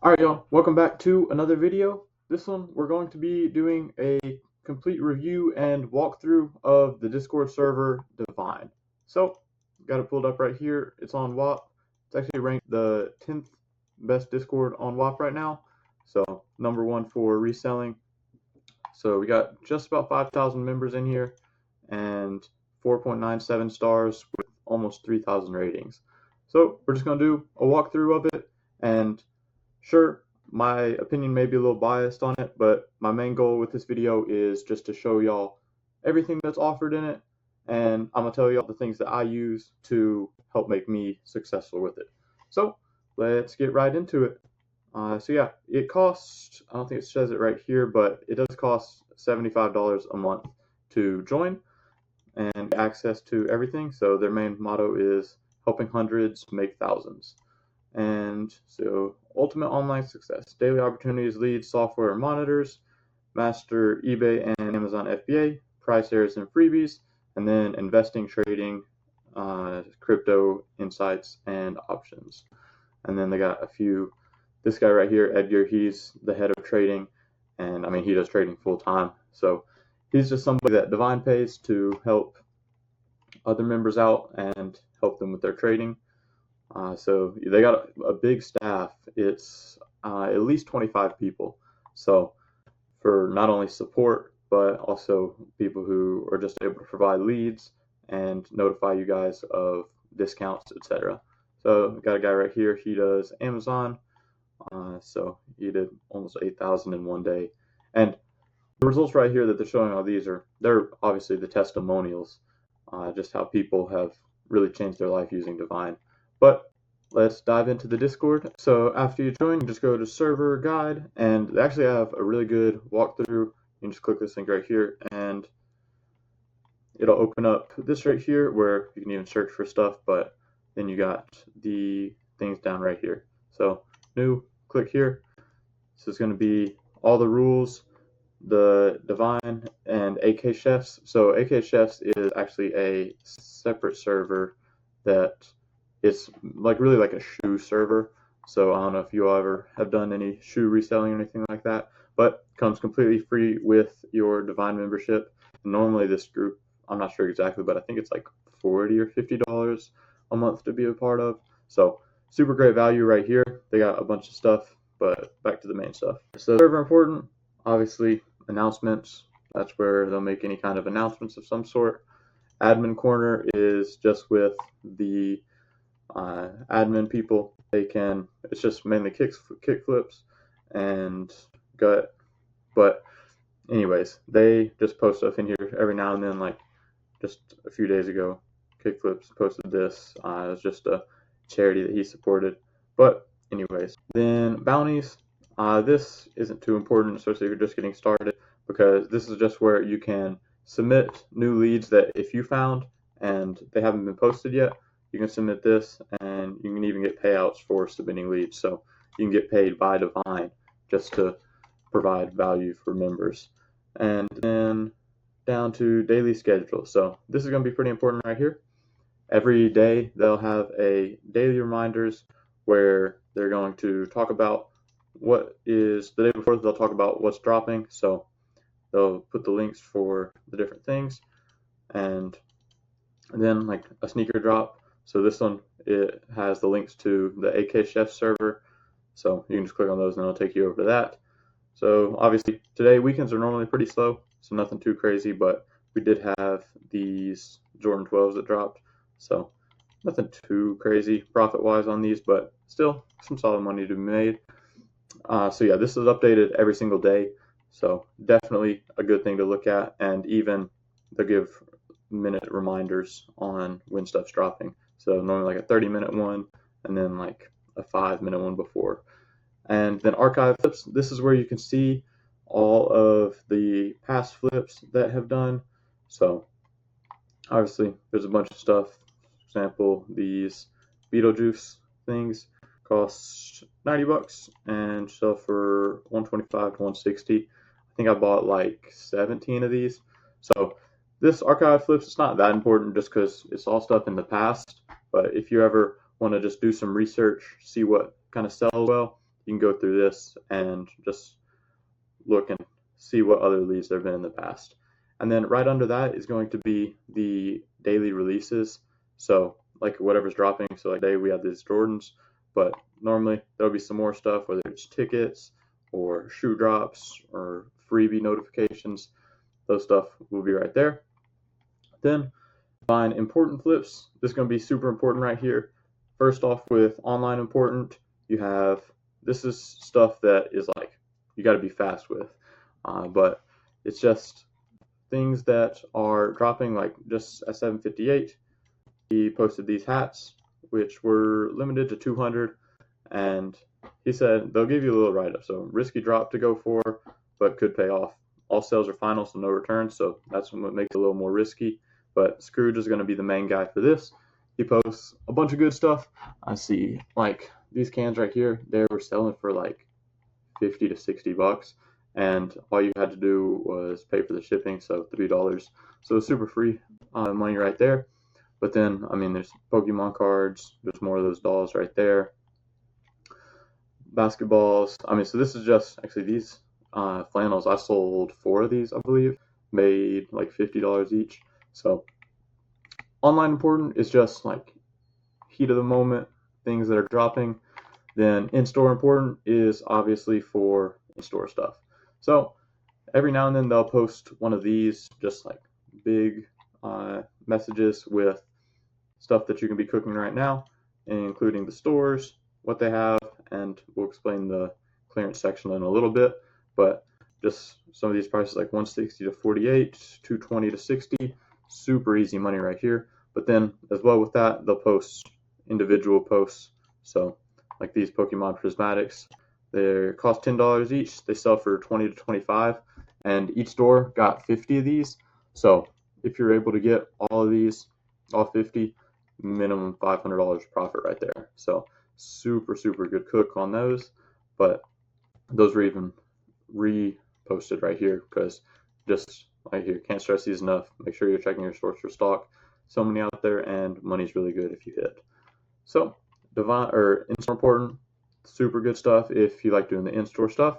Alright y'all, welcome back to another video. This one we're going to be doing a complete review and walkthrough of the Discord server Divine. So, got it pulled up right here. It's on WAP. It's actually ranked the 10th best Discord on WAP right now. So, number one for reselling. So, we got just about 5,000 members in here and 4.97 stars with almost 3,000 ratings. So, we're just going to do a walkthrough of it, and sure, my opinion may be a little biased on it, but my main goal with this video is just to show y'all everything that's offered in it, and I'm going to tell y'all the things that I use to help make me successful with it. So, let's get right into it. So yeah, it costs, I don't think it says it right here, but it does cost $75 a month to join and access to everything. So their main motto is helping hundreds make thousands. And so ultimate online success, daily opportunities, leads, software, and monitors, master eBay and Amazon FBA, price errors and freebies, and then investing, trading, crypto insights, and options. And then they got a few, this guy right here, Edgar, he's the head of trading, and I mean, he does trading full time. So he's just somebody that Divine pays to help other members out and help them with their trading. So they got a big staff. It's at least 25 people. So for not only support, but also people who are just able to provide leads and notify you guys of discounts, etc. So we got a guy right here. He does Amazon. So he did almost 8,000 in one day. And the results right here that they're showing all these they're obviously the testimonials, just how people have really changed their life using Divine. But let's dive into the Discord. So after you join, you just go to server guide, and they actually have a really good walkthrough. You can just click this link right here, and it'll open up this right here where you can even search for stuff, but then you got the things down right here. So new, click here. This is going to be all the rules, the Divine, and AK Chefs. So AK Chefs is actually a separate server that it's like really like a shoe server. So I don't know if you ever have done any shoe reselling or anything like that, but comes completely free with your Divine membership. Normally this group, I'm not sure exactly, but I think it's like $40 or $50 a month to be a part of. So super great value right here. They got a bunch of stuff, but back to the main stuff. So server important, obviously announcements. That's where they'll make any kind of announcements of some sort. Admin corner is just with the admin people. It's just mainly kick flips and gut, but anyways, they just post stuff in here every now and then. Like just a few days ago, Kickflips posted this. It was just a charity that he supported. But anyways, then bounties. This isn't too important, especially if you're just getting started, because this is just where you can submit new leads that if you found and they haven't been posted yet, you can submit this, and you can even get payouts for submitting leads. So you can get paid by Divine just to provide value for members. And then down to daily schedule. So this is going to be pretty important right here. Every day they'll have a daily reminders where they're going to talk about what is the day before. They'll talk about what's dropping. So they'll put the links for the different things, and then like a sneaker drop. So this one, it has the links to the AK Chef server. So you can just click on those and it'll take you over to that. So obviously today weekends are normally pretty slow, so nothing too crazy, but we did have these Jordan 12s that dropped. So nothing too crazy profit-wise on these, but still some solid money to be made. So yeah, this is updated every single day. So definitely a good thing to look at, and even they'll give minute reminders on when stuff's dropping. So normally like a 30-minute one, and then like a 5-minute one before. And then archive flips. This is where you can see all of the past flips that have done. So obviously there's a bunch of stuff. For example, these Beetlejuice things cost $90 and sell for $125 to $160. I think I bought like 17 of these. So this archive flips, it's not that important just because it's all stuff in the past. But if you ever want to just do some research, see what kind of sells well, you can go through this and just look and see what other leads there have been in the past. And then right under that is going to be the daily releases. So like whatever's dropping. So like today we have these Jordans, but normally there'll be some more stuff, whether it's tickets or shoe drops or freebie notifications. Those stuff will be right there. Then find important flips. This is going to be super important right here. First off, with online important, you have, this is stuff that is like you got to be fast with, but it's just things that are dropping. Like just at 7:58, he posted these hats, which were limited to 200, and he said they'll give you a little write-up. So risky drop to go for, but could pay off. All sales are final, so no returns. So that's what makes it a little more risky. But Scrooge is going to be the main guy for this. He posts a bunch of good stuff. I see like these cans right here, they were selling for like 50 to 60 bucks, and all you had to do was pay for the shipping, so $3. So super free money right there. But then, I mean, there's Pokemon cards, there's more of those dolls right there. Basketballs. I mean, so this is just actually these flannels. I sold 4 of these, I believe, made like $50 each. So online important is just like heat of the moment, things that are dropping. Then in-store important is obviously for in-store stuff. So every now and then they'll post one of these, just like big messages with stuff that you can be cooking right now, including the stores, what they have, and we'll explain the clearance section in a little bit. But just some of these prices, like 160 to 48, 220 to 60, super easy money right here. But then as well with that, they'll post individual posts. So like these Pokemon Prismatics, they cost $10 each. They sell for 20 to 25, and each store got 50 of these. So if you're able to get all of these, all 50, minimum $500 profit right there. So super good cook on those. But those were even reposted right here, because just right here, can't stress these enough. Make sure you're checking your stores for stock. So many out there, and money's really good if you hit. So Divine or in-store important, super good stuff if you like doing the in-store stuff.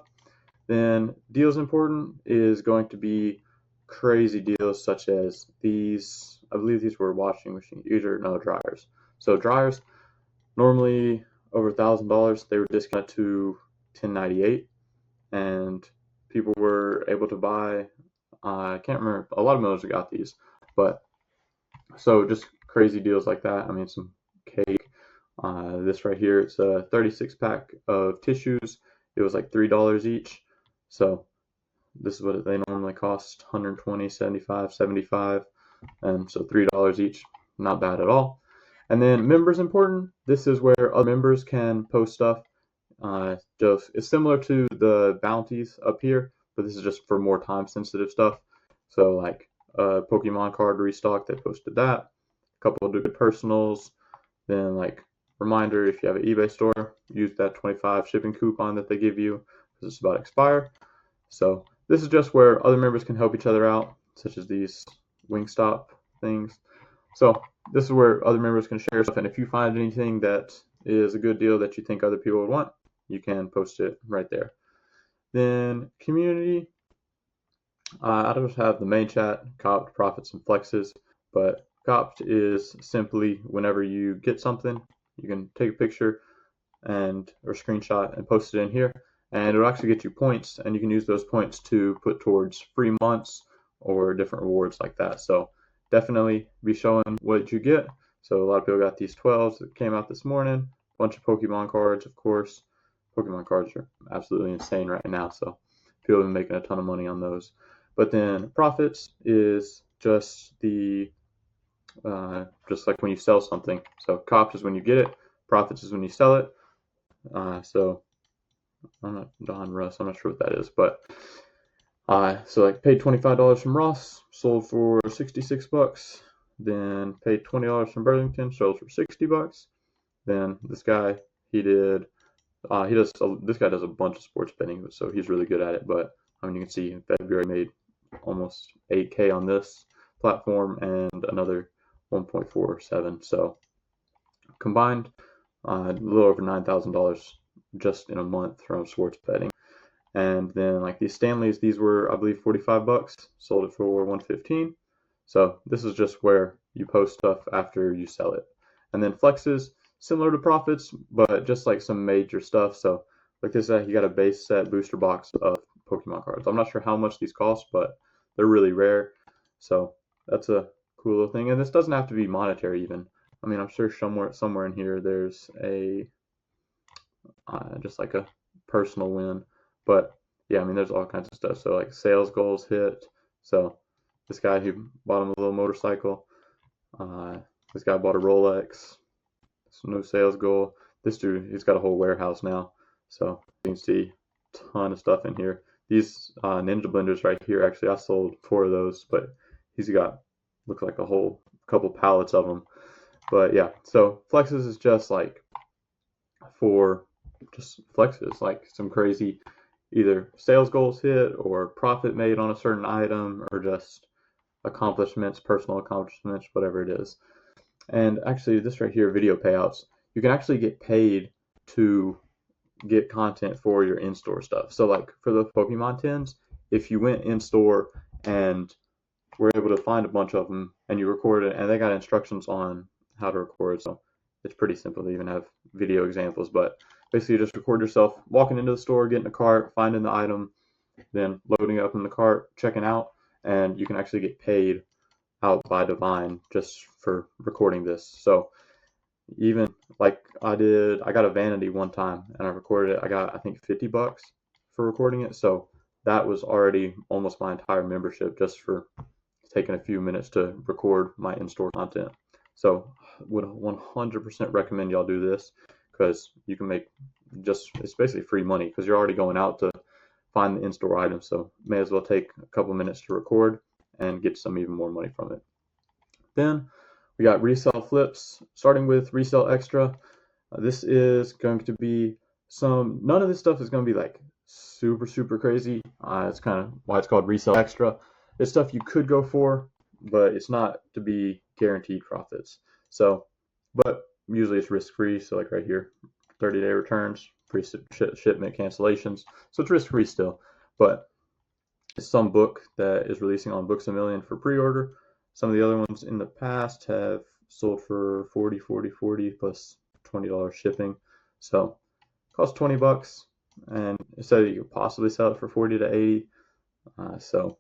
Then deals important is going to be crazy deals such as these. I believe these were washing machines. These are no dryers. So dryers normally over $1,000. They were discounted to $10.98, and people were able to buy. I can't remember. A lot of millers got these, but so just crazy deals like that. I mean, some cake. This right here, it's a 36 pack of tissues. It was like $3 each. So this is what they normally cost: 120, 75, 75, and so $3 each. Not bad at all. And then members important. This is where other members can post stuff. Just it's similar to the bounties up here, but this is just for more time sensitive stuff. So like a Pokemon card restock, they posted that. A couple of good personals. Then like reminder, if you have an eBay store, use that 25 shipping coupon that they give you because it's about to expire. So this is just where other members can help each other out, such as these Wingstop things. So this is where other members can share stuff, and if you find anything that is a good deal that you think other people would want, you can post it right there. Then community, I don't have the main chat, Copt, Profits, and Flexes, but Copt is simply whenever you get something, you can take a picture and or screenshot and post it in here, and it'll actually get you points, and you can use those points to put towards free months or different rewards like that. So definitely be showing what you get. So a lot of people got these 12s that came out this morning, a bunch of Pokemon cards, of course. Pokemon cards are absolutely insane right now, so people have been making a ton of money on those. But then profits is just the just like when you sell something. So Copt is when you get it, profits is when you sell it. So I'm not Don Russ, I'm not sure what that is, but so like paid $25 from Ross, sold for 66 bucks. Then paid $20 from Burlington, sold for 60 bucks. Then this guy, this guy does a bunch of sports betting, so he's really good at it. But I mean, you can see in February made almost 8K on this platform and another 1.47. So combined, a little over $9,000 just in a month from sports betting. And then like these Stanleys, these were, I believe, 45 bucks, sold it for 115. So this is just where you post stuff after you sell it. And then Flexes, similar to Profits, but just like some major stuff. So like this, you got a base set booster box of Pokemon cards. I'm not sure how much these cost, but they're really rare. So that's a cool little thing. And this doesn't have to be monetary even. I mean, I'm sure somewhere in here there's a just like a personal win. But yeah, I mean, there's all kinds of stuff. So like sales goals hit. So this guy who bought him a little motorcycle. This guy bought a Rolex. So no sales goal. This dude, he's got a whole warehouse now. So you can see a ton of stuff in here. These Ninja Blenders right here, actually, I sold 4 of those, but he's got, looks like a whole couple pallets of them. But yeah, so Flexes is just like for just flexes, like some crazy either sales goals hit or profit made on a certain item or just accomplishments, personal accomplishments, whatever it is. And actually this right here, video payouts, you can actually get paid to get content for your in-store stuff. So like for the Pokemon tins, if you went in store and were able to find a bunch of them and you recorded it, and they got instructions on how to record, so it's pretty simple. They even have video examples, but basically you just record yourself walking into the store, getting a cart, finding the item, then loading it up in the cart, checking out, and you can actually get paid out by Divine just for recording this. So even like I got a Vanity one time and I recorded it. I got, I think, 50 bucks for recording it. So that was already almost my entire membership just for taking a few minutes to record my in-store content. So would 100% recommend y'all do this, because you can make it's basically free money because you're already going out to find the in-store items. So may as well take a couple minutes to record and get some even more money from it. Then we got resell flips, starting with resell extra. This is going to be none of this stuff is going to be like super crazy. It's kind of why it's called resell extra. It's stuff you could go for, but it's not to be guaranteed profits. So, but usually it's risk-free. So like right here, 30-day returns, free shipment cancellations. So it's risk-free still, but it's some book that is releasing on Books A Million for pre-order. Some of the other ones in the past have sold for 40 plus $20 shipping. So it costs 20 bucks, and it said you could possibly sell it for 40 to 80. So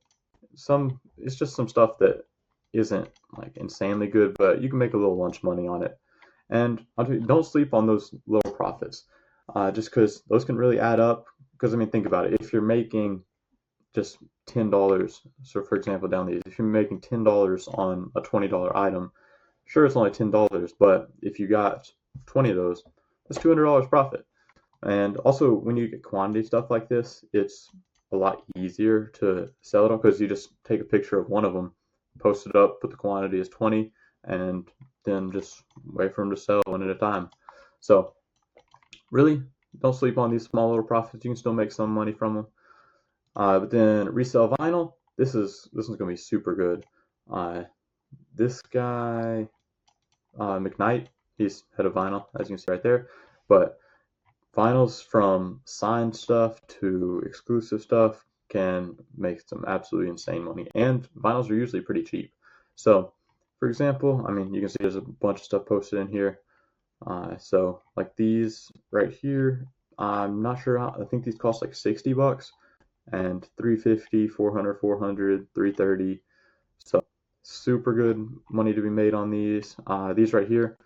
it's just some stuff that isn't like insanely good, but you can make a little lunch money on it. And don't sleep on those low profits, just because those can really add up. Because I mean, think about it. If you're making just $10, so for example, down these, if you're making $10 on a $20 item, sure, it's only $10, but if you got 20 of those, that's $200 profit. And also, when you get quantity stuff like this, it's a lot easier to sell it on, because you just take a picture of one of them, post it up, put the quantity as 20, and then just wait for them to sell one at a time. So really, don't sleep on these small little profits. You can still make some money from them. But then resell vinyl, this one's gonna be super good. This guy, McKnight, he's head of vinyl, as you can see right there. But vinyls, from signed stuff to exclusive stuff, can make some absolutely insane money, and vinyls are usually pretty cheap. So for example, I mean, you can see there's a bunch of stuff posted in here. So like these right here, I'm not sure I think these cost like 60 bucks, and 350, 400, 400, 330. So super good money to be made on these. These right here,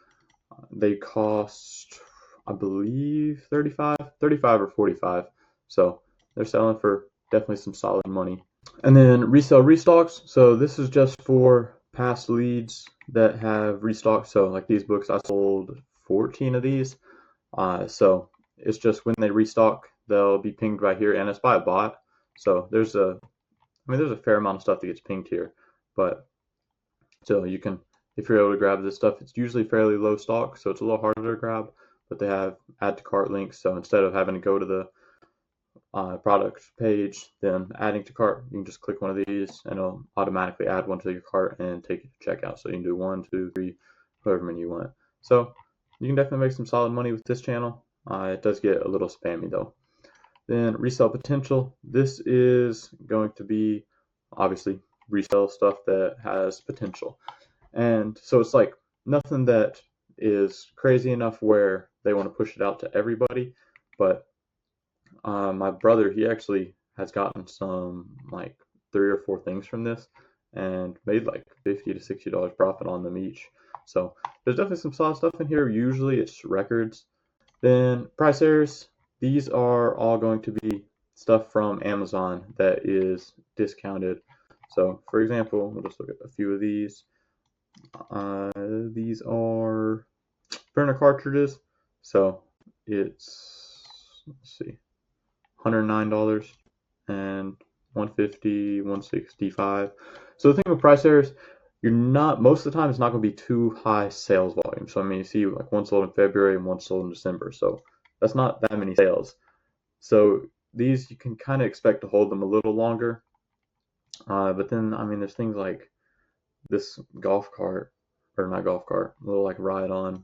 they cost, I believe, 35 or 45. So they're selling for definitely some solid money. And then resell restocks. So this is just for past leads that have restocked. So like these books, I sold 14 of these. So it's just when they restock, they'll be pinged right here, and it's by a bot. So there's a fair amount of stuff that gets pinged here, but still, you can, if you're able to grab this stuff, it's usually fairly low stock, so it's a little harder to grab, but they have add to cart links. So instead of having to go to the product page, then adding to cart, you can just click one of these and it'll automatically add one to your cart and take you to checkout. So you can do 1, 2, 3, however many you want. So you can definitely make some solid money with this channel. It does get a little spammy though. Then resale potential. This is going to be obviously resell stuff that has potential. And so it's like nothing that is crazy enough where they want to push it out to everybody. But my brother, he actually has gotten some like 3 or 4 things from this and made like $50 to $60 profit on them each. So there's definitely some solid stuff in here. Usually it's records. Then price errors. These are all going to be stuff from Amazon that is discounted. So for example, we'll just look at a few of these. These are burner cartridges. So it's, let's see, $109 and $150, $165. So the thing with price errors, you're not, most of the time it's not going to be too high sales volume. So I mean, you see like one sold in February and one sold in December. So that's not that many sales. So these you can kind of expect to hold them a little longer. But then I mean, there's things like this golf cart, or not golf cart, little like ride on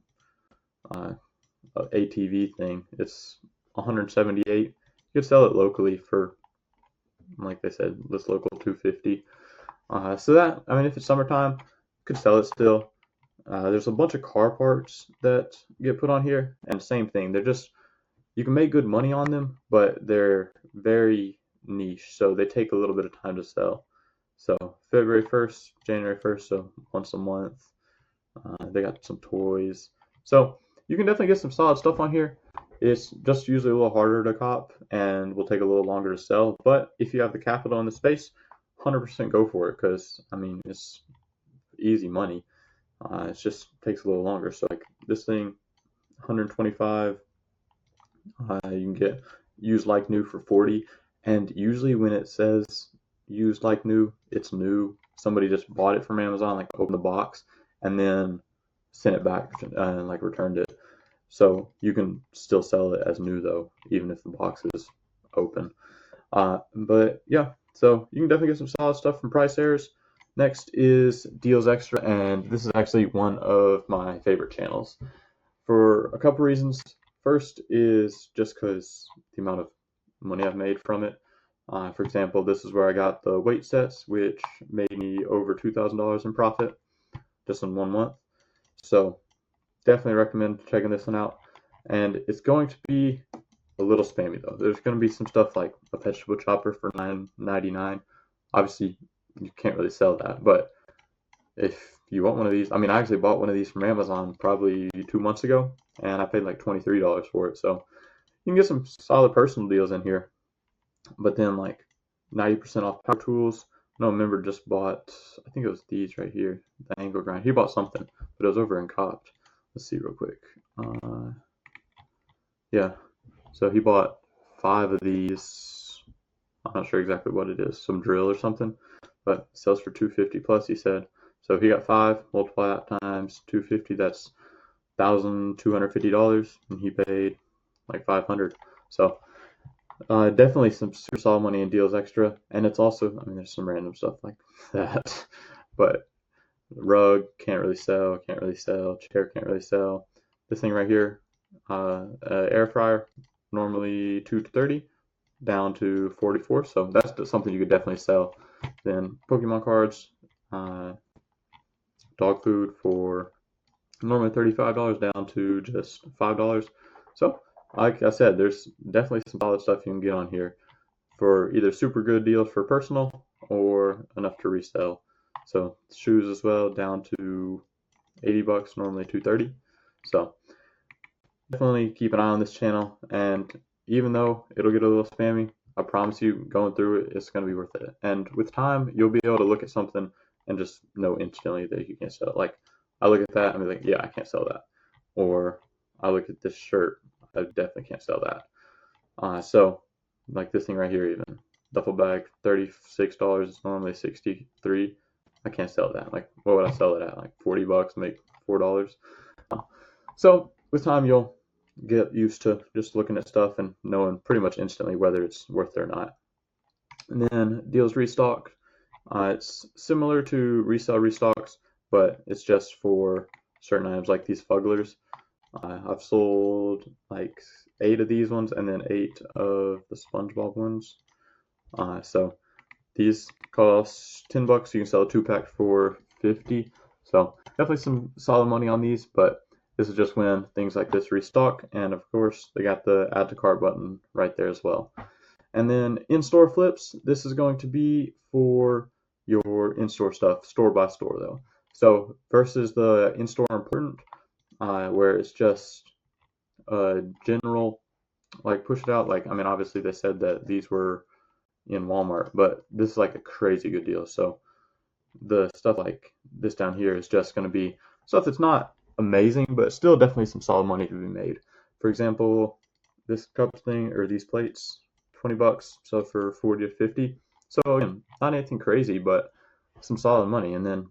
ATV thing. It's 178. You could sell it locally for, like they said, this local 250. So that, I mean, if it's summertime, you could sell it still. There's a bunch of car parts that get put on here, and same thing. They're just, you can make good money on them, but they're very niche, so they take a little bit of time to sell. So February 1st, January 1st, so once a month. They got some toys. So you can definitely get some solid stuff on here. It's just usually a little harder to cop and will take a little longer to sell. But if you have the capital and the space, 100% go for it, because I mean, it's easy money. It just takes a little longer. So like this thing, 125. You can get used like new for 40. And usually when it says used like new, it's new. Somebody just bought it from Amazon, like opened the box and then sent it back and like returned it. So you can still sell it as new though, even if the box is open. But yeah, so you can definitely get some solid stuff from Price Errors. Next is Deals Extra, and this is actually one of my favorite channels for a couple reasons. First is just because the amount of money I've made from it. For example, this is where I got the weight sets, which made me over $2,000 in profit just in 1 month. So definitely recommend checking this one out. And it's going to be a little spammy though. There's going to be some stuff like a vegetable chopper for $9.99. Obviously, you can't really sell that, but if you want one of these, I mean, I actually bought one of these from Amazon probably 2 months ago, and I paid like $23 for it. So you can get some solid personal deals in here. But then like 90% off power tools. No, member just bought, I think it was these right here, the angle grind. He bought something, but it was over in Copt. Let's see real quick. Yeah, so he bought 5 of these. I'm not sure exactly what it is, some drill or something, but it sells for $250 plus, he said. So he got 5, multiply that times 250, that's $1,250, and he paid like $500. So definitely some super solid money in Deals Extra, and it's also, I mean, there's some random stuff like that, but rug can't really sell, chair can't really sell. This thing right here, air fryer, normally 230 down to 44, so that's something you could definitely sell. Then Pokemon cards, dog food for normally $35 down to just $5. So like I said, there's definitely some solid stuff you can get on here for either super good deals for personal or enough to resell. So shoes as well, down to $80, normally $230. So definitely keep an eye on this channel, and even though it'll get a little spammy, I promise you, going through it, it's going to be worth it. And with time, you'll be able to look at something and just know instantly that you can't sell it. Like, I look at that and be like, yeah, I can't sell that. Or I look at this shirt, I definitely can't sell that. So, like this thing right here, even duffel bag, $36. It's normally $63. I can't sell that. Like, what would I sell it at? Like $40, make $4. So with time, you'll get used to just looking at stuff and knowing pretty much instantly whether it's worth it or not. And then deals restock. It's similar to resell restocks, but it's just for certain items like these Fugglers. I've sold like 8 of these ones and then 8 of the SpongeBob ones. So these cost $10. You can sell a 2-pack for 50. So definitely some solid money on these, but this is just when things like this restock, and of course they got the add to cart button right there as well. And then in-store flips, this is going to be for your in-store stuff, store by store though. So versus the in-store important, where it's just general, like push it out. Like, I mean, obviously they said that these were in Walmart, but this is like a crazy good deal. So the stuff like this down here is just going to be stuff that's not amazing, but still definitely some solid money to be made. For example, this cup thing or these plates, $20, so for 40 to 50. So again, not anything crazy, but some solid money. And then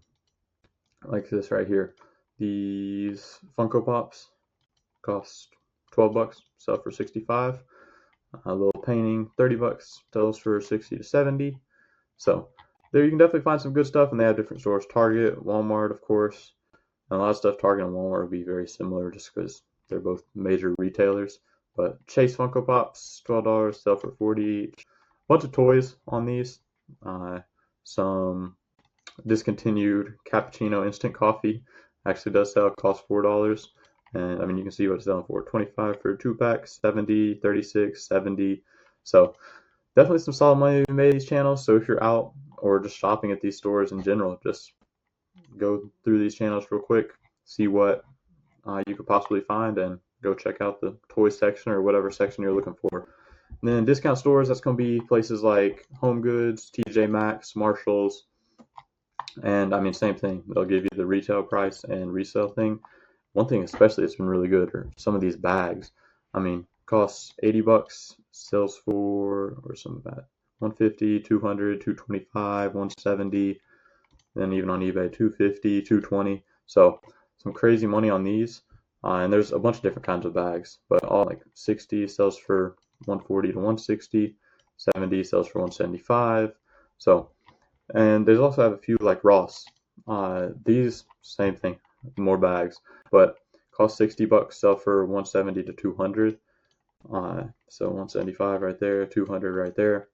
like this right here, these Funko Pops cost $12, sell for 65. A little painting, $30, sells for 60 to 70. So there you can definitely find some good stuff, and they have different stores. Target, Walmart, of course. And a lot of stuff Target and Walmart will be very similar just because they're both major retailers. But Chase Funko Pops, $12, sell for 40 each. A bunch of toys on these. Some discontinued cappuccino instant coffee actually does sell, costs $4. And I mean, you can see what it's selling for. 25 for a 2-pack, 70, 36, 70. So definitely some solid money to be made these channels. So if you're out or just shopping at these stores in general, just go through these channels real quick, see what you could possibly find, and go check out the toy section or whatever section you're looking for. And then discount stores, that's going to be places like Home Goods, TJ Maxx, Marshalls, and I mean, same thing. They'll give you the retail price and resale thing. One thing especially that's been really good are some of these bags. I mean, costs $80, sells for, or some of that, 150, 200, 225, 170, then even on eBay, 250, 220. So some crazy money on these. And there's a bunch of different kinds of bags, but all like 60 sells for 140 to 160, 70 sells for 175. So, and there's also have a few like Ross. These same thing, more bags, but cost $60, sell for 170 to 200. So 175 right there, 200 right there.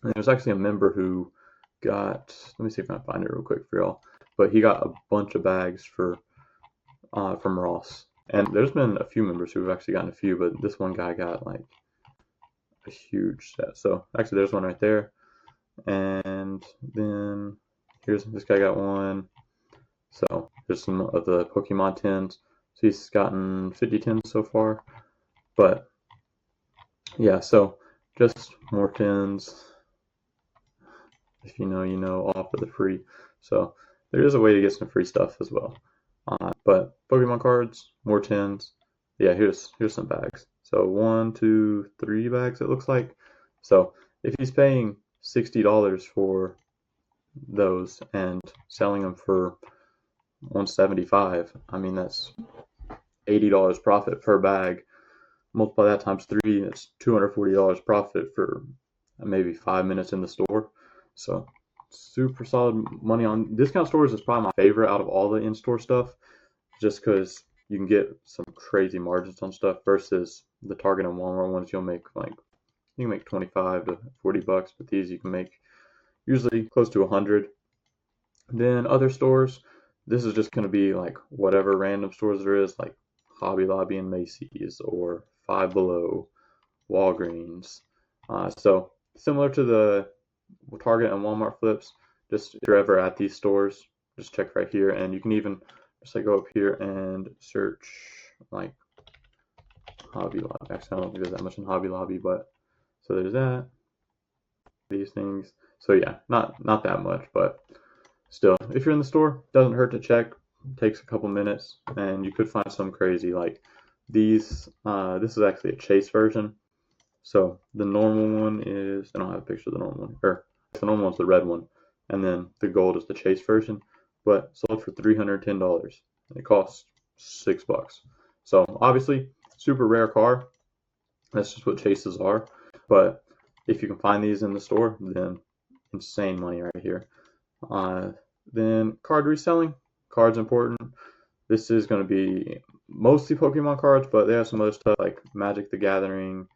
And there's actually a member who got, let me see if I can find it real quick for y'all, but he got a bunch of bags for from Ross. And there's been a few members who have actually gotten a few, but this one guy got like a huge set. So actually there's one right there. And then here's, this guy got one. So there's some of the Pokemon tins. So he's gotten 50 tins so far. But yeah, so just more tins. If you know, you know, all for the free. So there is a way to get some free stuff as well. But Pokemon cards, more tins. Yeah, here's some bags. So 1, 2, 3 bags it looks like. So if he's paying $60 for those and selling them for 175, I mean that's $80 profit per bag. Multiply that times 3, that's $240 profit for maybe 5 minutes in the store. So super solid money on discount stores. Is probably my favorite out of all the in-store stuff, just because you can get some crazy margins on stuff versus the Target and Walmart ones. You'll make like, you can make 25 to $40, but these you can make usually close to 100. Then other stores, this is just going to be like whatever random stores there is, like Hobby Lobby and Macy's or Five Below, Walgreens. So similar to the Target and Walmart flips, just if you're ever at these stores, just check right here, and you can even just like go up here and search like Hobby Lobby. Actually, I don't think there's that much in Hobby Lobby, but so there's that, these things. So yeah, not that much, but still, if you're in the store, doesn't hurt to check. It takes a couple minutes, and you could find some crazy like these. This is actually a Chase version. So the normal one is, I don't have a picture of the normal one, or the normal one's the red one, and then the gold is the Chase version, but sold for $310. And it costs $6. So obviously, super rare car. That's just what Chases are. But if you can find these in the store, then insane money right here. Then card reselling. Cards important. This is going to be mostly Pokemon cards, but they have some other stuff like Magic the Gathering,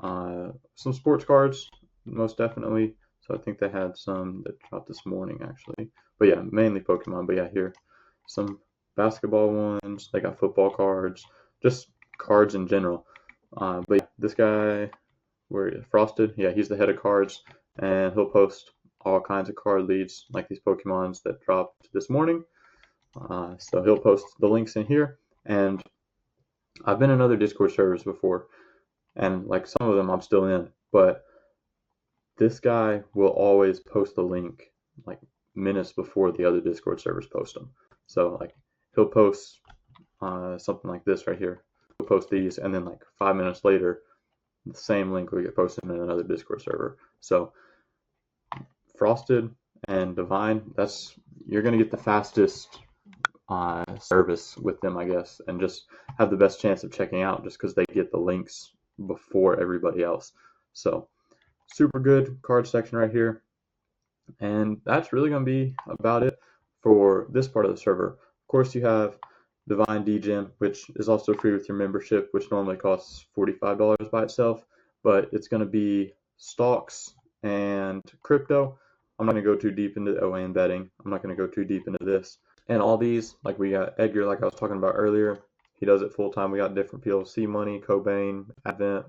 some sports cards, most definitely. So I think they had some that dropped this morning actually. But yeah, mainly Pokemon. But yeah, here some basketball ones. They got football cards, just cards in general. But yeah, this guy, where Frosted, yeah, he's the head of cards, and he'll post all kinds of card leads like these Pokemons that dropped this morning. So he'll post the links in here, and I've been in other Discord servers before, and like some of them I'm still in, but this guy will always post the link like minutes before the other Discord servers post them. So like he'll post something like this right here. He'll post these, and then like 5 minutes later, the same link will get posted in another Discord server. So Frosted and Divine, you're gonna get the fastest service with them, I guess, and just have the best chance of checking out just because they get the links before everybody else. So super good card section right here. And that's really going to be about it for this part of the server. Of course, you have Divine Degen, which is also free with your membership, which normally costs $45 by itself, but it's going to be stocks and crypto. I'm not going to go too deep into OAN betting. I'm not going to go too deep into this. And all these, like we got Edgar, like I was talking about earlier, he does it full time. We got different PLC money, Cobain, Advent,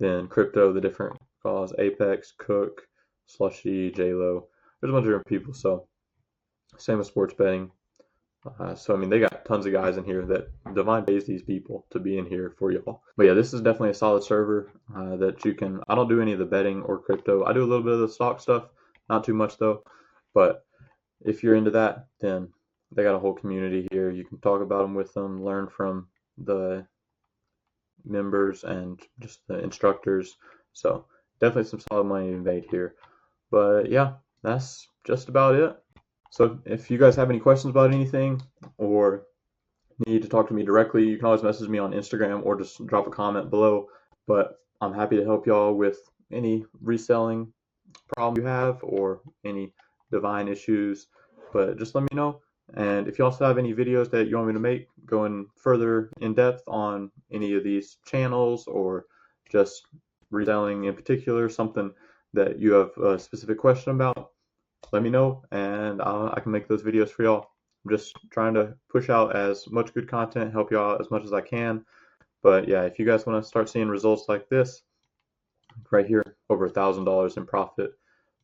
then crypto, the different calls, Apex, Cook, Slushy, JLo. There's a bunch of different people. So same with sports betting. So I mean, they got tons of guys in here that Divine pays these people to be in here for y'all. But yeah, this is definitely a solid server that you can. I don't do any of the betting or crypto. I do a little bit of the stock stuff, not too much though. But if you're into that, then they got a whole community here. You can talk about them with them, learn from the members and just the instructors. So definitely some solid money to be made here. But yeah, that's just about it. So if you guys have any questions about anything or need to talk to me directly, you can always message me on Instagram or just drop a comment below. But I'm happy to help y'all with any reselling problem you have or any Divine issues. But just let me know. And if you also have any videos that you want me to make going further in depth on any of these channels or just reselling in particular, something that you have a specific question about, let me know and I can make those videos for y'all. I'm just trying to push out as much good content, help y'all out as much as I can. But yeah, if you guys want to start seeing results like this, right here, over $1,000 in profit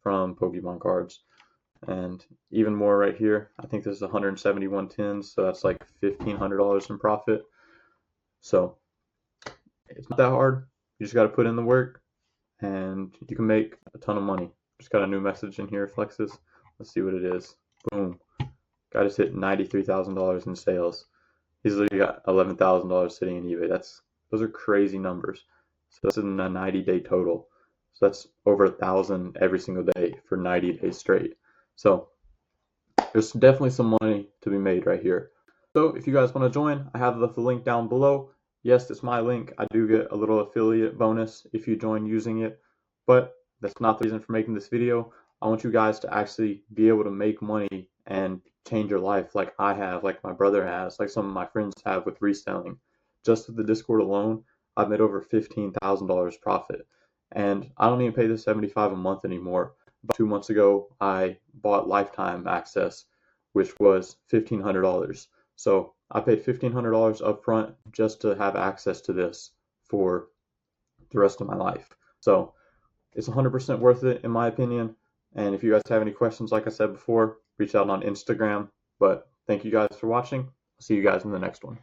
from Pokemon cards. And even more right here, I think this is 171 tins, so that's like $1,500 in profit. So it's not that hard. You just got to put in the work and you can make a ton of money. Just got a new message in here, Flexes. Let's see what it is. Boom. Guy just hit $93,000 in sales. He's literally got $11,000 sitting in eBay. Those are crazy numbers. So that's in a 90-day total. So that's over 1,000 every single day for 90 days straight. So there's definitely some money to be made right here. So if you guys want to join, I have left the link down below. Yes, it's my link. I do get a little affiliate bonus if you join using it, but that's not the reason for making this video. I want you guys to actually be able to make money and change your life like I have, like my brother has, like some of my friends have with reselling. Just with the Discord alone, I've made over $15,000 profit. And I don't even pay the $75 a month anymore. About 2 months ago, I bought lifetime access, which was $1,500. So I paid $1,500 up front just to have access to this for the rest of my life. So it's 100% worth it in my opinion. And if you guys have any questions, like I said before, reach out on Instagram. But thank you guys for watching. See you guys in the next one.